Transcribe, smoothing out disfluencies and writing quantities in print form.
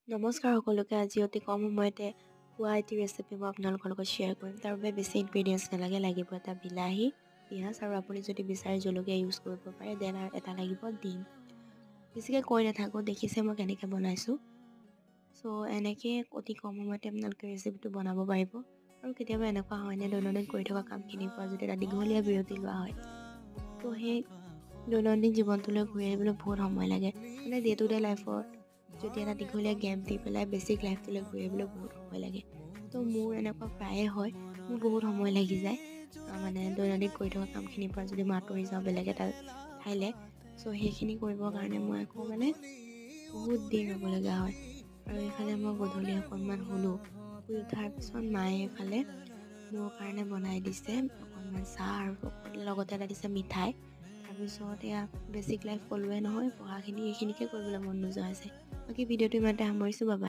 নমস্কাৰ সকলোকে। আজি অতি কম সময়তে খোৱা এটি ৰেচিপি মই আপোনালোকৰ লগত শ্বেয়াৰ কৰিম। তাৰ বাবে বেছি ইনগ্ৰিডিয়েণ্টছ নালাগে। লাগিব এটা বিলাহী, পিঁয়াজ আৰু আপুনি যদি বিচাৰে জলকীয়া ইউজ কৰিব পাৰে। দেন আৰু এটা লাগিব ডিম। বেছিকৈ কৈ নাথাকোঁ, দেখিছে মই কেনেকৈ বনাইছোঁ। চ' এনেকৈ অতি কম সময়তে আপোনালোকে ৰেচিপিটো বনাব পাৰিব। আৰু কেতিয়াবা এনেকুৱা হয়নে, দৈনন্দিন কৰি থকা কামখিনিৰ পৰা যদি এটা দীঘলীয়া বিৰতি লোৱা হয়, ত' সেই দৈনন্দিন জীৱনটোলৈ ঘূৰি আহিবলৈ বহুত সময় লাগে। মানে ডে টু ডে লাইফত যদি এটা দীঘলীয়া গেপ দি পেলাই বেছিক লাইফটোলৈ ঘূৰি আহিবলৈ বহুত সময় লাগে। ত' মোৰ এনেকুৱা প্ৰায়ে হয়, মোৰ বহুত সময় লাগি যায়। মানে দৈনন্দিন কৰি থকা কামখিনিৰ পৰা যদি মই আঁতৰি যাওঁ বেলেগ এটা ঠাইলৈ, চ' সেইখিনি কৰিবৰ কাৰণে মই আকৌ মানে বহুত দেৰি ৰ'বলগীয়া হয়। আৰু এইফালে মই গধূলি অকণমান শুলোঁ। শুই উঠাৰ পিছত মায়ে এইফালে মোৰ কাৰণে বনাই দিছে অকণমান চাহ আৰু লগতে এটা দিছে মিঠাই। তাৰপিছত এয়া বেছিক লাইফ ক'লোৱে নহয়, পঢ়াখিনি এইখিনিকে কৰিবলৈ মন নোযোৱা হৈছে। বাকী ভিডিঅ'টো ইমানতে সামৰিছোঁ। বাবা।